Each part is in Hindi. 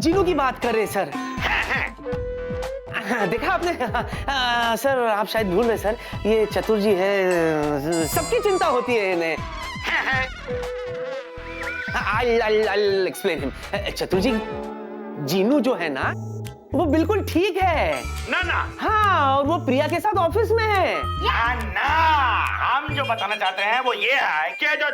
जीनू की बात कर रहे सर। देखा आपने? सर आप शायद भूल रहे सर, ये चतुर जी है, सबकी चिंता होती है इन्हें। I'll explain him. चतुर जी, जीनू जो है ना वो बिल्कुल ठीक है ना ना। हाँ, और वो प्रिया के साथ ऑफिस में है। ना, हम जो बताना चाहते हैं वो ये है कि जो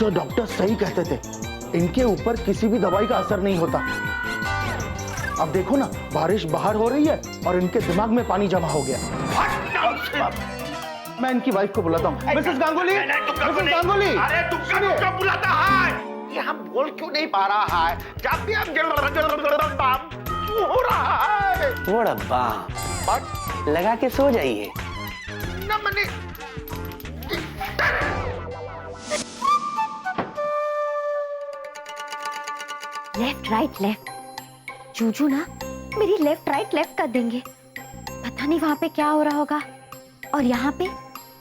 डॉक्टर सही कहते थे, इनके ऊपर किसी भी दवाई का असर नहीं होता। अब देखो ना, बारिश बाहर हो रही है और इनके दिमाग में पानी जमा हो गया। मैं इनकी वाइफ को बुलाता हूँ। Mrs Ganguly, Mrs Ganguly. अरे तुक्का क्यों बुलाता है? ये हम बोल क्यों नहीं पा रहा है? जब भी हम क्यों हो रहा है? वो डब्बा लगा के सो जाइए। ना मने लेफ्ट राइट लेफ्ट, जूजू ना मेरी लेफ्ट राइट लेफ्ट कर देंगे। पता नहीं वहां पे क्या हो रहा होगा, और यहाँ पे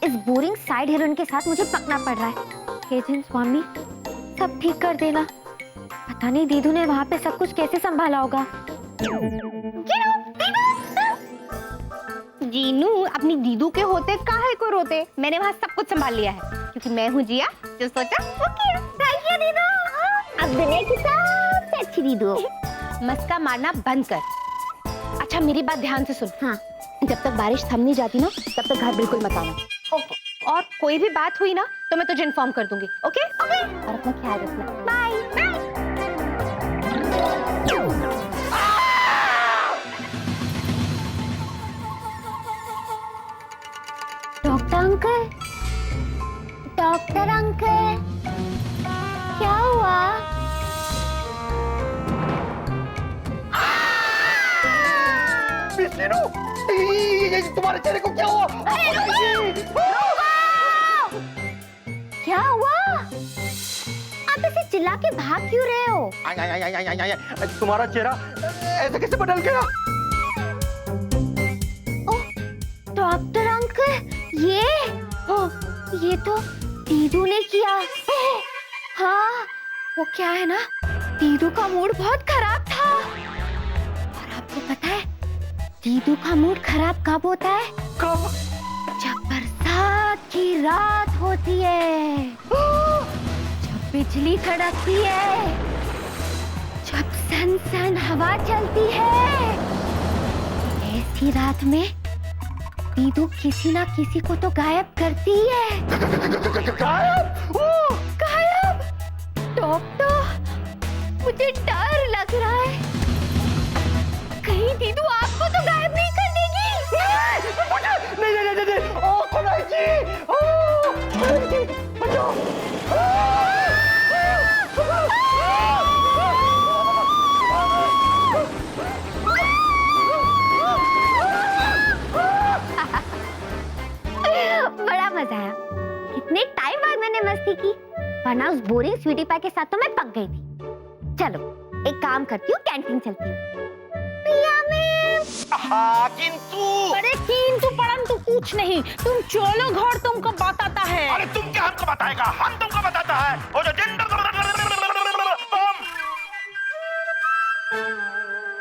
इस बोरिंग साइड हीरोइन के साथ मुझे पकना पड़ रहा है। हे जिन स्वामी, सब ठीक कर देना। पता नहीं दीदू ने वहां पे सब कुछ कैसे संभाला होगा। जीनू अपनी दीदू के होते काहे को रोते? मैंने वहां सब कुछ संभाल लिया है, क्योंकि मैं हूँ जिया, जो सोचा वो किया। राइट दीदू, अब दुनिया की सबसे अच्छी दीदू। मस्का मारना बंद कर। अच्छा मेरी बात ध्यान से सुन। हाँ, जब तक बारिश थम नहीं जाती ना, तब तक घर बिल्कुल मत आना। ओके। और कोई भी बात हुई ना तो मैं तुझे इन्फॉर्म कर दूंगी। Okay okay. और अपना ख्याल रखना। Bye bye. Doctor uncle, doctor uncle, क्या हुआ? तुम्हारे चेहरे को क्या हुआ? क्या हुआ? आप ऐसे चिल्ला के भाग क्यों रहे हो? तुम्हारा चेहरा ऐसे कैसे बदल गया? ओह, डॉक्टर अंकल, ये तो दीदू ने किया। हाँ, वो क्या है ना, दीदू का मूड बहुत खराब था। और आपको पता है दीदू का मूड खराब कब होता है? कब? जब बरसात की रात होती है, जब बिजली कड़कती है, जब सन हवा चलती है। ऐसी रात में दीदू किसी ना किसी को तो गायब करती है। गायब? गायब? डॉक्टर, मुझे डर लग रहा है, कहीं दीदू आपको तो गायब नहीं कर देगी। नहीं। ओ खुदाई जी, ओ खुदाई जी, बचाओ। बड़ा मजा आया। कितने टाइम बाद मैंने मस्ती की, वरना उस बोरिंग स्वीटी पाई के साथ तो मैं पक गई थी। चलो एक काम करती हूँ, कैंटीन चलती हूँ। प्रिया मैम। हाँ, किंतु अरे किंतु परंतु कुछ नहीं, तुम चलो घर, तुमको बताता है। अरे तुम क्या हमको बताएगा? हम तुमको बताता है। वो जो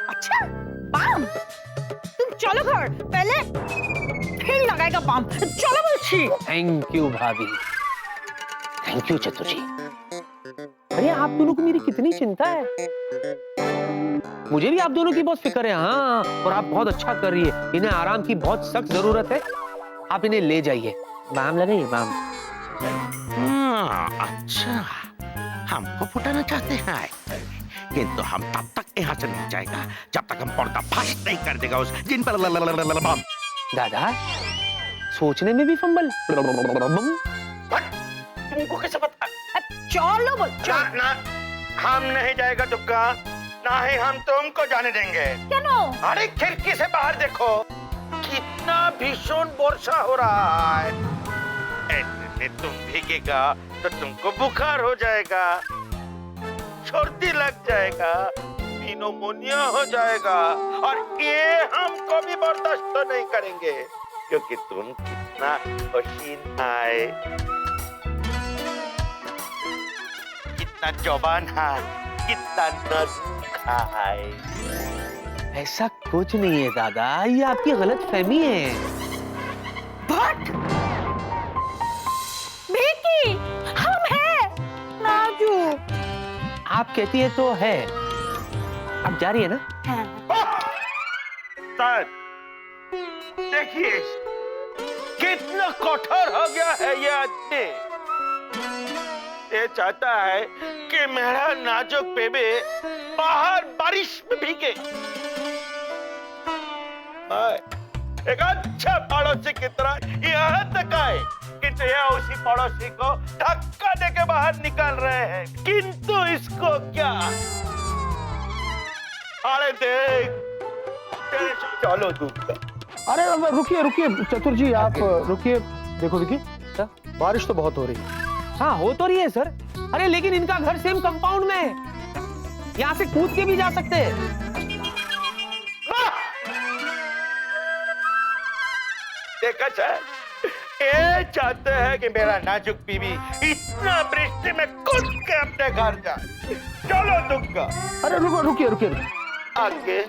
अच्छा बम, तुम चलो घर, पहले फिर लगाएगा बम। चलो बच्ची। थैंक यू भाभी, थैंक यू चतुर जी। अरे आप दोनों को मेरी कितनी चिंता है। मुझे भी आप दोनों की बहुत फिक्र है। हाँ, और आप बहुत अच्छा कर रही है। इन्हें आराम की बहुत सख्त जरूरत है। आप इन्हें ले जाइए, बाम लगाइए, बाम। अच्छा, हमको फुटाना चाहते हैं, किंतु हम तब तक यहाँ से नहीं जाएगा जब तक हम पर्दा फाश नहीं कर देगा उस जिन पर बम। दादा, सोचने में भी फंबल। तुमको कैसे पता? चलो बच्चा। ना, हम नहीं जाएगा दुक्का, ना ही हम तुमको जाने देंगे। क्यों? अरे खिड़की से बाहर देखो, कितना भीषण वर्षा हो रहा है। ऐसे तुम भीगेगा तो तुमको बुखार हो जाएगा, सर्दी लग जाएगा, निमोनिया हो जाएगा, और ये हम कभी बर्दाश्त तो नहीं करेंगे, क्योंकि तुम कितना हसीन आए। कितना जवान है, कितना नाजुक है। ऐसा कुछ नहीं है दादा, ये आपकी गलत फहमी है। बट बेटी हम हैं नाजू। आप कहती है तो है। अब जा रही है ना? सर, देखिए कितना कठोर हो गया है ये आदमी। ये चाहता है कि मेरा नाजुक बेबी बाहर बारिश में भीगे। एक अच्छा पड़ोसी की तरह यहाँ तक आए कि ये उसी पड़ोसी को धक्का देके बाहर निकाल रहे हैं, किंतु इसको क्या? अरे देख, चलो दूंगा। अरे रुकिए रुकिए चतुर जी, आप रुकिए। देखो विकी, बारिश तो बहुत हो रही है। हाँ हो तो रही है सर। अरे लेकिन इनका घर सेम कंपाउंड में है, यहाँ से कूद के भी जा सकते हैं। देखा सर, ये चाहते हैं कि मेरा नाजुक बीवी इतना वृष्टि में कूद के अपने घर जाए। चलो दूंगा। अरे रुकिए रुकिए आगे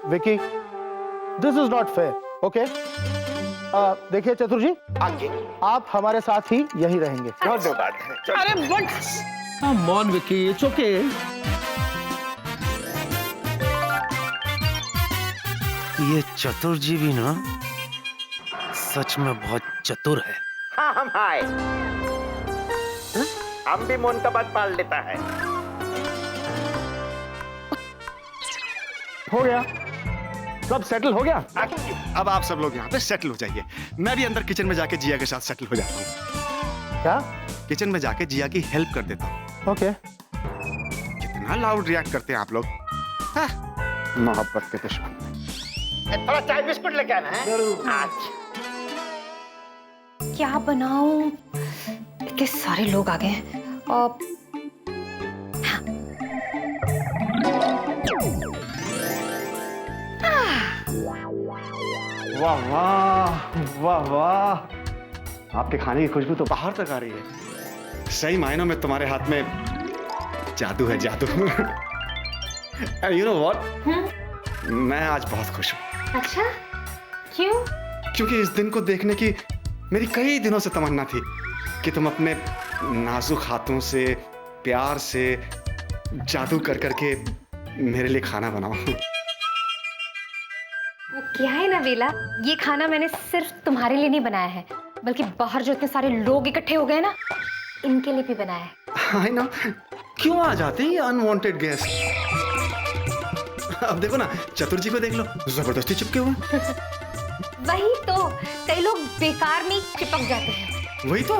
Vicky, this is not fair. Okay, देखिए चतुर जी, आगे आप हमारे साथ ही यही रहेंगे। धन्यवाद। चलो। अरे but come on Vicky, it's okay. ये चतुर जी भी ना सच में बहुत चतुर है। हाँ हम आए, हम भी मन का बात पाल लेता है। हो गया, सब सेटल हो गया। अब आप सब लोग यहाँ पे सेटल हो जाइए। मैं भी अंदर किचन में जाके जिया के साथ सेटल हो जाता हूँ। क्या? किचन में जाके जिया की हेल्प कर देता हूँ। ओके। कितना लाउड रिएक्ट करते हैं आप लोग। हाँ, मोहब्बत के दुश्मन। थोड़ा चाय बिस्कुट लेके आना है। आज क्या बनाऊं? इतने सारे लोग आ गए हैं। वाह वाह वाह वाह, आपके खाने की खुशबू तो बाहर तक आ रही है। सही मायनों में तुम्हारे हाथ में जादू है, जादू। यू नो व्हाट, मैं आज बहुत खुश हूँ। अच्छा, क्यों? क्योंकि इस दिन को देखने की मेरी कई दिनों से तमन्ना थी कि तुम अपने नाजुक हाथों से प्यार से जादू कर करके मेरे लिए खाना बनाओ। वो क्या है ना बेला, ये खाना मैंने सिर्फ तुम्हारे लिए नहीं बनाया है, बल्कि बाहर जो इतने सारे लोग इकट्ठे हो गए ना, इनके लिए भी बनाया है। आई नो, क्यों आ जाते हैं ये अनवांटेड गेस्ट। अब देखो ना, चतुर जी को देख लो, जबरदस्ती चिपके हुए। वही तो, कई लोग बेकार में चिपक जाते हैं। वही तो,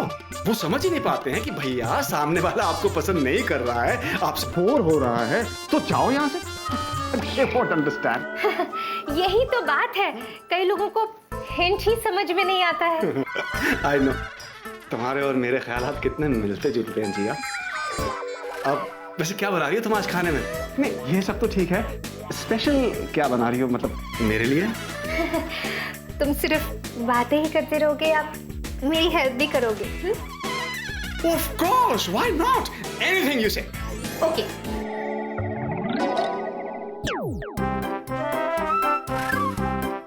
वो समझ ही नहीं पाते हैं कि भैया सामने वाला आपको पसंद नहीं कर रहा है, आपसे बोर हो रहा है, तो जाओ यहाँ से। They won't understand. यही तो बात है, कई लोगों को हिंट ही समझ में नहीं आता है। I know. तुम्हारे और मेरे ख्यालात कितने मिलते जुलते हैं जिया। अब वैसे क्या बना रही हो तुम आज खाने में? नहीं, ये सब तो ठीक है, स्पेशल क्या बना रही हो, मतलब मेरे लिए? तुम सिर्फ बातें ही करते रहोगे या मेरी हेल्प भी करोगे? Of course, why not? Anything you say. Okay.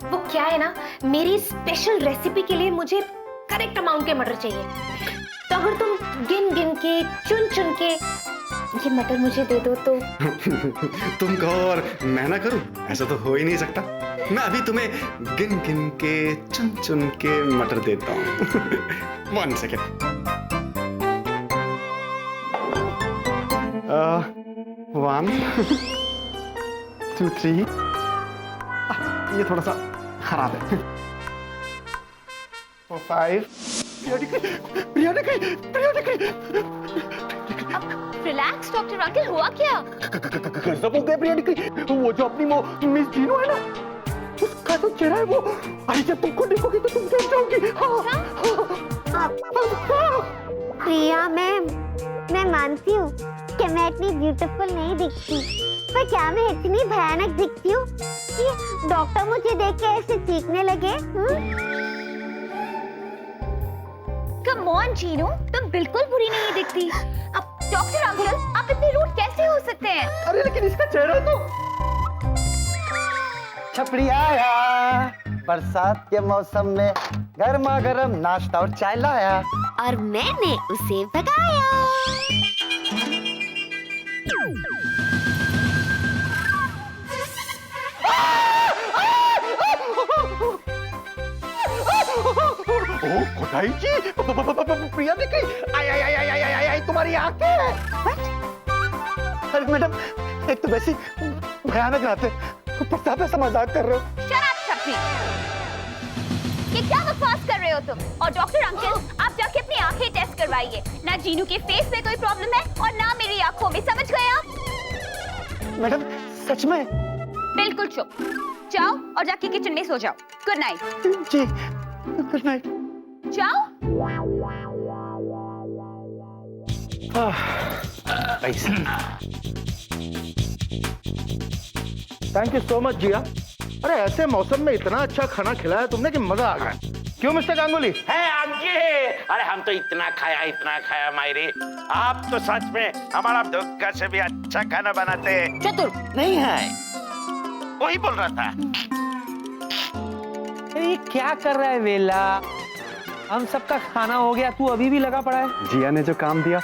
वो क्या है ना, मेरी स्पेशल रेसिपी के लिए मुझे करेक्ट अमाउंट के मटर चाहिए। तो अगर तुम गिन गिन के, चुन चुन के ये मटर मुझे दे दो तो। तुम कहो और मैं ना करूं, ऐसा तो हो ही नहीं सकता। मैं अभी तुम्हें गिन गिन के, चुन चुन के मटर देता हूँ। 1 सेकेंड। 1 2 3। ये थोड़ा सा खराब है। 4 5। प्रिया निकली। रिलैक्स डॉक्टर अंकल, हुआ क्या? सब हो गए प्रिया निकली। वो जो अपनी वो मिस जीनो है ना, उसका तो चेहरा है वो। अरे जब तुमको देखोगी तो तुम जान जाओगी। प्रिया मैम, मैं मानती हूँ कि मैं इतनी ब्यूटीफुल नहीं दिखती, पर क्या मैं इतनी भयानक दिखती हूँ कि डॉक्टर मुझे देख के ऐसे चीखने लगे? कम ऑन चीनू, तुम बिल्कुल बुरी नहीं दिखती। अब डॉक्टर अंकल, आप इतने रूड कैसे हो सकते हैं? अरे लेकिन इसका चेहरा तो छपड़ी आया बरसात के मौसम में गर्मा गर्म नाश्ता और चाय लाया। और मैंने उसे भगाया। ओ खुदाई जी, प्रिया ने कही आई आई आई आई आई आई आई तुम्हारी आंखें। अरे मैडम, एक तो वैसी भयानक रातें, ऊपर से ऐसा मजाक कर रहे हो। शट अप छपरी, ये क्या बकवास कर रहे हो तुम? और डॉक्टर अंकल, आप जाके अपनी आंखें टेस्ट करवाइए। ना जीनू के फेस पे कोई प्रॉब्लम है और ना मेरी आंखों में, समझ गए आप? मैडम सच में? बिल्कुल चुप, जाओ और जाके किचन में सो जाओ। Good night. जी गुड नाइट। जाओ। Thank you so much Jiya. अरे ऐसे मौसम में इतना अच्छा खाना खिलाया तुमने कि मजा आ गया। क्यों मिस्टर गांगुली? है आगे। अरे हम तो इतना खाया मायरे। आप तो सच में हमारा दुग्गा से भी अच्छा खाना बनाते हैं। चतुर नहीं है, वही बोल रहा था। अरे ये क्या कर रहा है वेला? हम सबका खाना हो गया, तू अभी भी लगा पड़ा है। जिया ने जो काम दिया,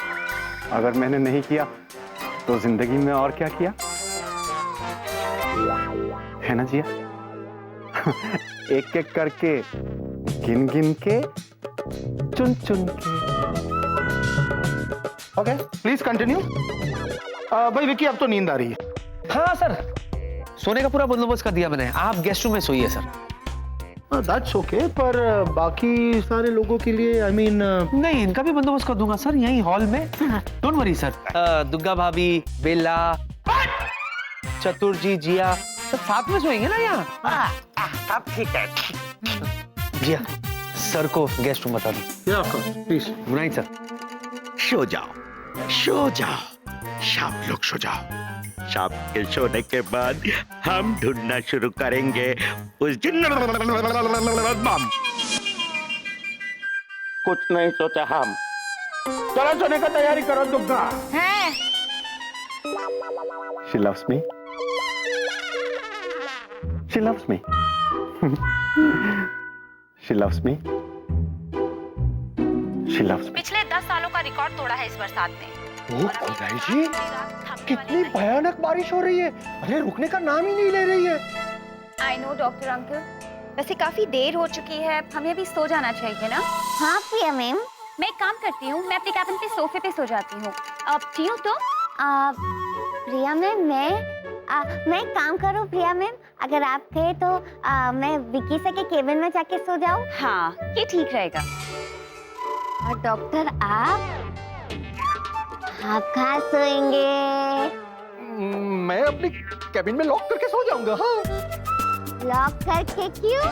अगर मैंने नहीं किया तो जिंदगी में और क्या किया, है ना जिया? एक एक करके, गिन गिन के, चुन चुन के। Okay please continue. भाई विकी, अब तो नींद आ रही है। हाँ सर, सोने का पूरा बंदोबस्त कर दिया मैंने। आप गेस्ट रूम में सोइए सर। दैट्स ओके, पर बाकी सारे लोगों के लिए आई मीन नहीं, इनका भी बंदोबस्त कर दूंगा सर, यहीं हॉल में। Don't worry sir. दुग्गा भाभी, बेला, चतुर जी, जिया सब साथ में सोएंगे ना यहाँ। अब ठीक है। जिया, सर को गेस्ट रूम बता दो। प्लीज। Good night sir. सो जाओ, शाम लोग सो जाओ। शाम के सोने के बाद हम ढूंढना शुरू करेंगे उस दिन। कुछ नहीं सोचा हम। चलो सोने का तैयारी करो दुग्गा। है। She loves me. She loves me. She loves me. She loves me. पिछले 10 सालों का रिकॉर्ड तोड़ा है इस बरसात ने। ओ खुदाई जी, कितनी भयानक बारिश हो रही है। अरे रुकने का नाम ही नहीं ले रही है। आई नो डॉक्टर अंकल, वैसे काफी देर हो चुकी है, हमें अभी सो जाना चाहिए ना? हाँ प्रिया मैम। मैं एक काम करती हूँ, मैं अपने कैबिन पे सोफे पे सो जाती हूँ। अब जीनू तुम? प्रिया मैम, मैं एक काम करूँ प्रिया मैम, अगर आप कहे तो मैं विकी सर के केबिन में जाके सो जाऊँ। हाँ, ये ठीक रहेगा। और डॉक्टर आप कहाँ सोएंगे? मैं अपनी कैबिन में लॉक करके सो जाऊंगा। हाँ। लॉक करके क्यों?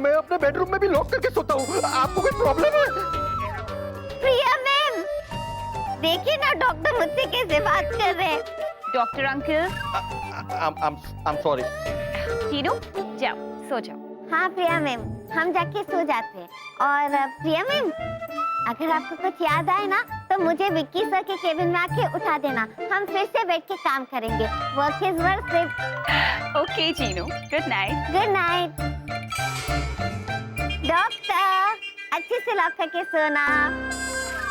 मैं अपने बेडरूम में भी लॉक करके सोता हूँ। आपको कोई प्रॉब्लम है? प्रिया मैम, देखिए ना डॉक्टर मुझसे कैसे बात कर रहे हैं। Doctor uncle. I'm sorry। Jinu, जाओ सो जाओ। हाँ प्रिया मैम, हम जाके सो जाते हैं। और प्रिया मैम, अगर आपको कुछ याद आए ना तो मुझे विक्की सर के केबिन में आके उठा देना। हम फिर से बैठ के काम करेंगे। Work is work. Okay Jinu, good night. Good night. Doctor, अच्छे से लॉक करके सोना।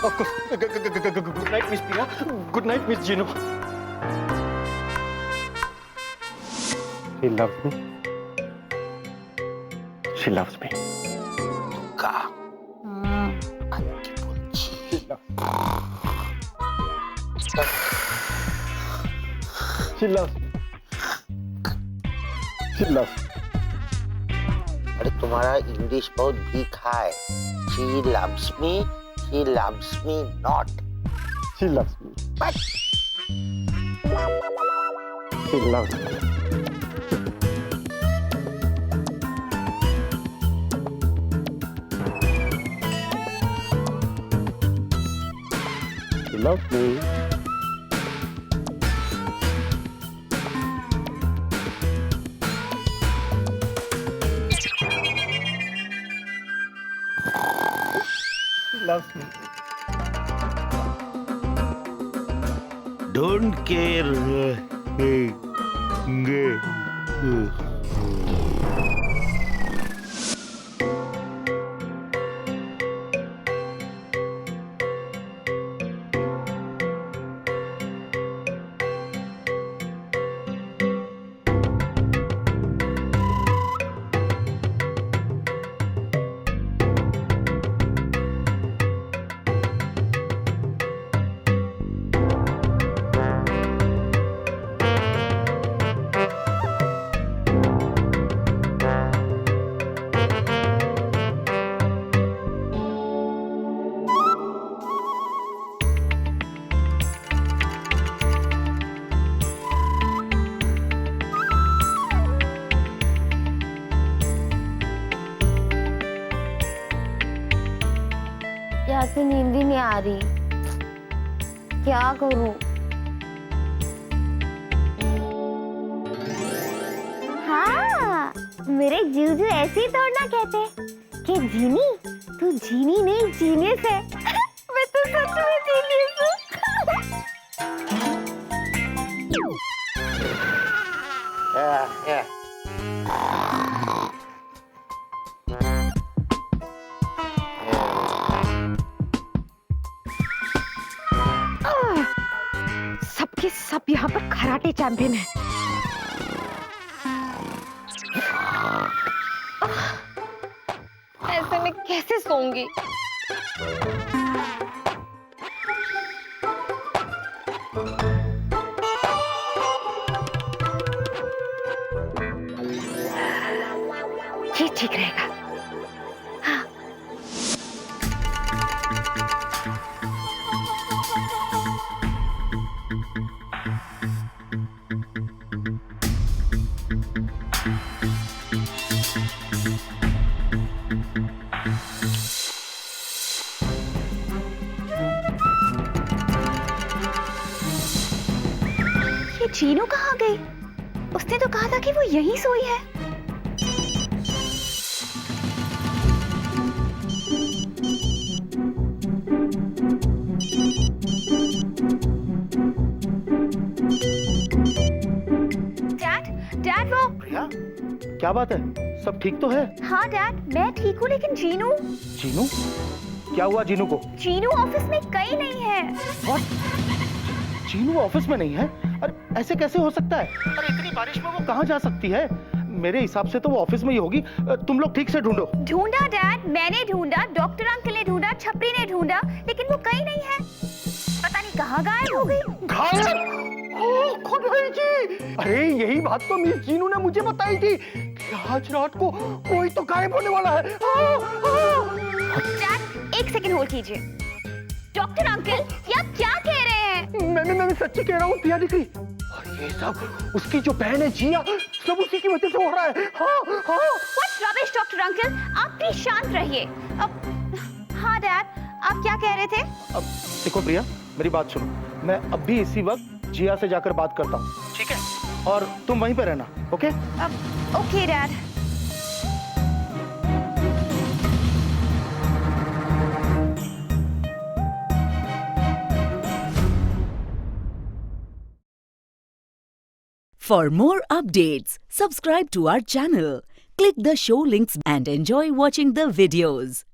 Good night miss Priya. Good night miss Jinu. She loves me. She loves me. She loves me. She loves me. अरे तुम्हारा इंग्लिश बहुत भीखा है। She loves me not. She loves me. She loves me. She loves me. She loves me. ढूंढ के रहेंगे। यहाँ से नींद ही नहीं आ रही, क्या करूं? हाँ, मेरे जीजू ऐसे ही थोड़ा कहते कि जीनी, तू जीनी नहीं जीनियस है। मैं तो सच में जीनियस हूँ। सबके सब यहाँ पर कराटे चैंपियन है। ऐसे में कैसे सोऊंगी? ये ठीक रहेगा। ये चीनू कहाँ गई? उसने तो कहा था कि वो यहीं सोई है। डैड वो। प्रिया, क्या बात है? सब ठीक तो है? हाँ डैड, मैं ठीक हूँ, लेकिन जीनू। जीनू? क्या हुआ जीनू को? जीनू ऑफिस में कहीं नहीं है। What? जीनू ऑफिस में नहीं है? अरे ऐसे कैसे हो सकता है? अरे इतनी बारिश में वो कहाँ जा सकती है? मेरे हिसाब से तो वो ऑफिस में ही होगी। तुम लोग ठीक से ढूंढो। ढूंढा डैड, मैंने ढूंढा, डॉक्टर अंकल ने ढूंढा, छपरी ने ढूंढा, लेकिन वो कहीं नहीं है। पता नहीं कहाँ गायब हो गई। गायब? खुदाई जी! अरे यही बात तो मिस जीनू ने मुझे बताई थी कि आज रात को कोई तो गायब होने वाला है। डैड, एक सेकंड होल्ड कीजिए। डॉक्टर अंकल, ये आप क्या कह रहे हैं? मैं सच्ची कह रहा हूँ पिया दिकरी। और ये सब उसकी जो बहन है जिया, सब उसी की वजह से हो रहा है। What rubbish, डॉक्टर अंकल, आप प्लीज शांत रहिए। हाँ डैड, आप क्या कह रहे थे? अब देखो प्रिया, मेरी बात सुनो। मैं अभी इसी वक्त जिया से जाकर बात करता हूँ, ठीक है? और तुम वहीं पे रहना, okay? Okay dad. For more updates, subscribe to our channel, click the show links and enjoy watching the videos.